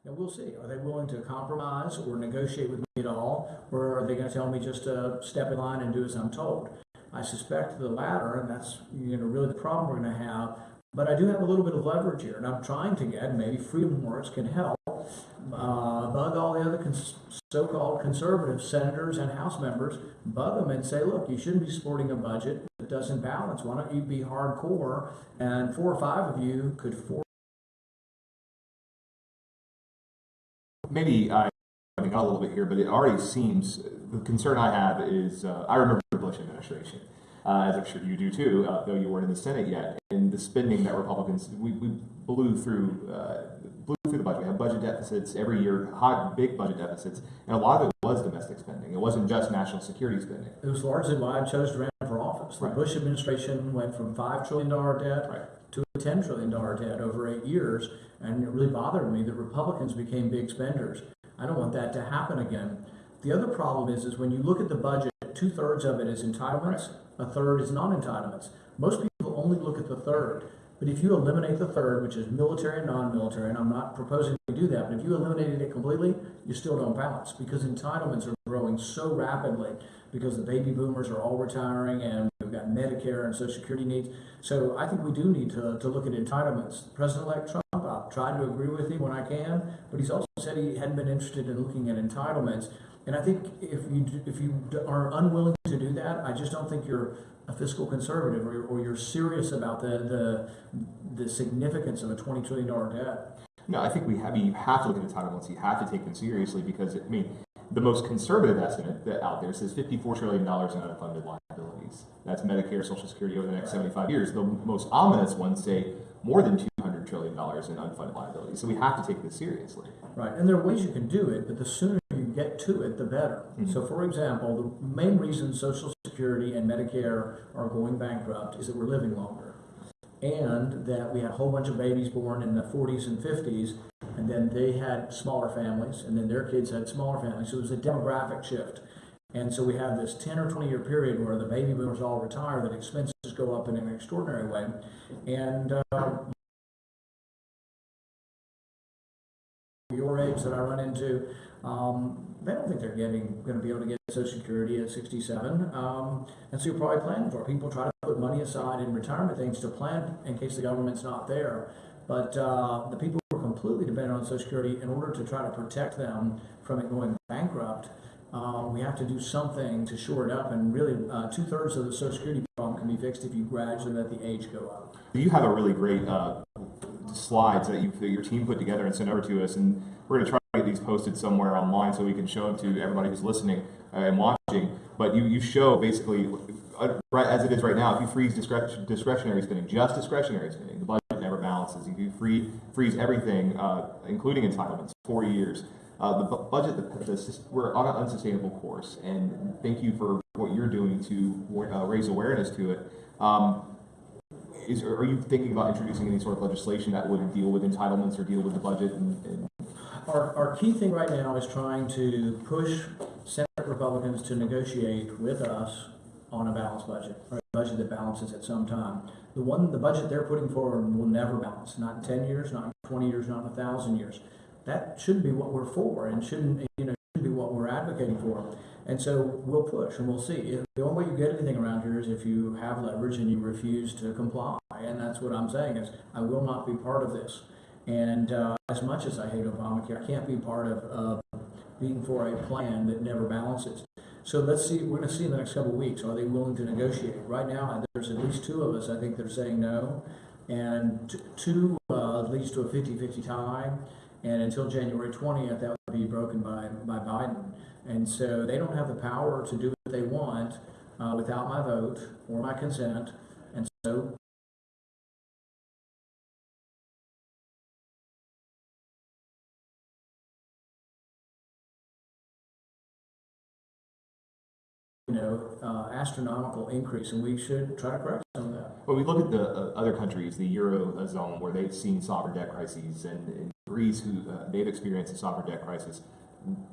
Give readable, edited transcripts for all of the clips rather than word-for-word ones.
Now we'll see. Are they willing to compromise or negotiate with me at all, or are they going to tell me just to step in line and do as I'm told? I suspect the latter, and that's really the problem we're going to have. But I do have a little bit of leverage here, and I'm trying to get, maybe Freedom Works can help, bug all the other so-called conservative senators and House members, bug them and say, look, you shouldn't be supporting a budget that doesn't balance. Why don't you be hardcore? And 4 or 5 of you could force. Maybe I got a little bit here, but it already seems, the concern I have is, I remember the Bush administration, as I'm sure you do too, though you weren't in the Senate yet, and the spending that Republicans, we blew through the budget. We had budget deficits every year, big budget deficits, and a lot of it was domestic spending. It wasn't just national security spending. It was largely why I chose to run for office. The Bush administration went from $5 trillion debt to a $10 trillion debt over 8 years, and it really bothered me that Republicans became big spenders. I don't want that to happen again. The other problem is when you look at the budget, 2/3 of it is entitlements, a third is non-entitlements. Most people only look at the third. But if you eliminate the third, which is military and non-military, and I'm not proposing to do that, but if you eliminated it completely, you still don't balance, because entitlements are growing so rapidly because the baby boomers are all retiring and we've got Medicare and Social Security needs. So I think we do need to look at entitlements. President-elect Trump, I've tried to agree with him when I can, but he's also said he hadn't been interested in looking at entitlements. And I think if you are unwilling to do that, I just don't think you're a fiscal conservative, or you're serious about the significance of a $20 trillion debt. No, I think you have to look at entitlements. You have to take them seriously, because the most conservative estimate that out there says $54 trillion in unfunded liabilities. That's Medicare, Social Security over the next 75 years. The most ominous ones say more than $200 trillion in unfunded liabilities. So we have to take this seriously. Right, and there are ways you can do it, but the sooner you get to it, the better. Mm-hmm. So, for example, the main reason Social Security and Medicare are going bankrupt is that we're living longer, and that we had a whole bunch of babies born in the 40s and 50s, and then they had smaller families, and then their kids had smaller families. So it was a demographic shift. And so we have this 10 or 20 year period where the baby boomers all retire, that expenses go up in an extraordinary way. And your age that I run into, they don't think they're going to be able to get Social Security at 67. And so you're probably planning for it. People try to put money aside in retirement things to plan in case the government's not there. But the people who are completely dependent on Social Security, in order to try to protect them from it going bankrupt, we have to do something to shore it up. And really, 2/3 of the Social Security problem can be fixed if you gradually let the age go up. You have a really great slides that your team put together and sent over to us, and we're going to try to get these posted somewhere online so we can show them to everybody who's listening and watching. But you show basically, right as it is right now, if you freeze discretionary spending, just discretionary spending, the budget never balances. If you freeze everything, including entitlements, 4 years, the budget, we're on an unsustainable course. And thank you for what you're doing to raise awareness to it. Are you thinking about introducing any sort of legislation that would deal with entitlements or deal with the budget? Our key thing right now is trying to push Senate Republicans to negotiate with us on a balanced budget, or a budget that balances at some time. The budget they're putting forward will never balance, not in 10 years, not in 20 years, not in 1,000 years. That shouldn't be what we're for, and shouldn't be what we're advocating for. And so we'll push and we'll see. The only way you get anything around here is if you have leverage and you refuse to comply. And that's what I'm saying is I will not be part of this. And as much as I hate Obamacare, I can't be part of being for a plan that never balances. So let's see. We're going to see in the next couple of weeks. Are they willing to negotiate? Right now, there's at least 2 of us. I think they're saying no, and 2 leads to a 50-50 tie. And until January 20th, that would be broken by Biden. And so they don't have the power to do what they want without my vote or my consent. And so astronomical increase, and we should try to correct some of that. Well, we look at the other countries, the Eurozone, where they've seen sovereign debt crises, and Greece, who they've experienced a sovereign debt crisis.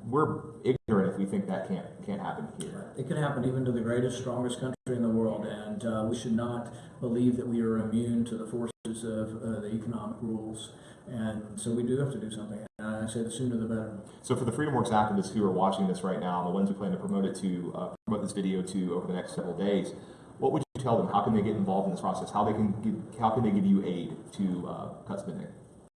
We're ignorant if we think that can't happen here. It can happen even to the greatest, strongest country in the world, and we should not believe that we are immune to the forces of the economic rules. And so we do have to do something. I say the sooner the better. So for the FreedomWorks activists who are watching this right now, and the ones who plan to promote it to promote this video to over the next several days, what would you tell them? How can they get involved in this process? How can they give you aid to cut spending?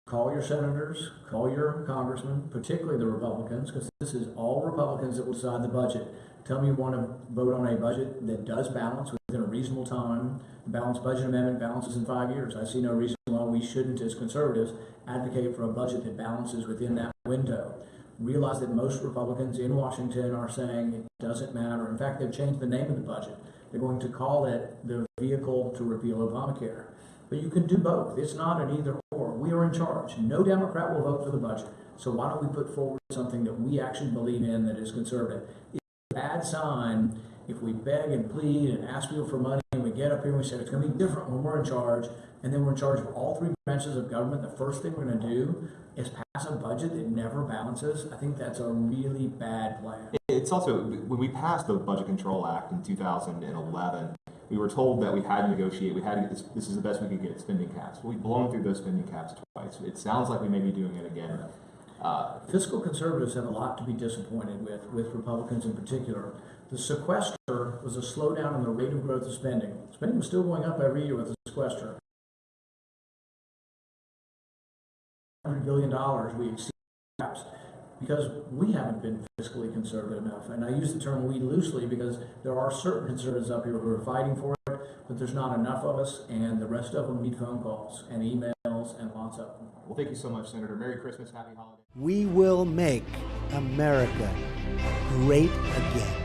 Call your senators, call your congressmen, particularly the Republicans, because this is all Republicans that will decide the budget. Tell me you want to vote on a budget that does balance within a reasonable time. The balanced budget amendment balances in 5 years. I see no reason why we shouldn't, as conservatives, advocate for a budget that balances within that window. Realize that most Republicans in Washington are saying it doesn't matter. In fact, they've changed the name of the budget. They're going to call it the vehicle to repeal Obamacare. But you can do both. It's not an either or. We are in charge. No Democrat will vote for the budget. So why don't we put forward something that we actually believe in that is conservative? It's a bad sign if we beg and plead and ask people for money and we get up here and we say it's going to be different when we're in charge, and then we're in charge of all three branches of government. The first thing we're going to do is pass a budget that never balances. I think that's a really bad plan. It's also, when we passed the Budget Control Act in 2011, we were told that we had to negotiate, we had to get this is the best we could get, spending caps. Well, we've blown through those spending caps twice. It sounds like we may be doing it again. Fiscal conservatives have a lot to be disappointed with Republicans in particular. The sequester was a slowdown in the rate of growth of spending. Spending was still going up every year with the sequester. $100 billion we exceed caps because we haven't been fiscally conservative enough. And I use the term we loosely because there are certain conservatives up here who are fighting for it, but there's not enough of us, and the rest of them need phone calls and emails and lots of them. Well, thank you so much, Senator. Merry Christmas, Happy Holidays. We will make America great again.